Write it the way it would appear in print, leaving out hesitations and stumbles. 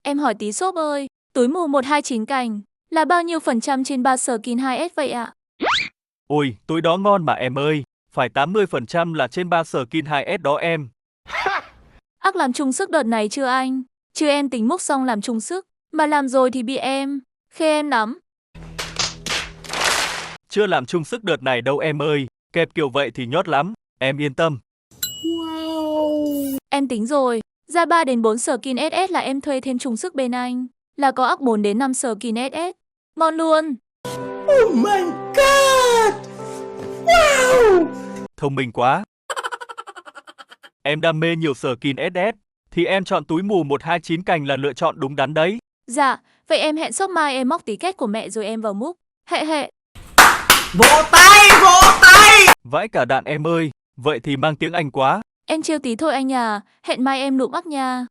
Em hỏi tí shop ơi, túi mù 129 cành là bao nhiêu % trên 3 skin 2S vậy ạ? Ôi, túi đó ngon mà em ơi, phải 80% là trên 3 skin 2S đó em. Ác làm chung sức đợt này chưa anh? Chứ em tính múc xong làm chung sức, mà làm rồi thì bị em khê em lắm. Chưa làm chung sức đợt này đâu em ơi, kẹp kiểu vậy thì nhót lắm, em yên tâm. Em tính rồi, ra 3 đến 4 skin SS là em thuê thêm chung sức bên anh, là có ác 4 đến 5 skin SS. Ngon luôn. Oh my god! Wow! Thông minh quá. Em đam mê nhiều skin SS, thì em chọn túi mù 129 cành là lựa chọn đúng đắn đấy. Dạ, vậy em hẹn shop mai em móc tí kết của mẹ rồi em vào múc. Hệ. Vỗ tay, vỗ tay! Vãi cả đạn em ơi, vậy thì mang tiếng Anh quá. Em chiêu tí thôi anh à, hẹn mai em nụ mắc nha.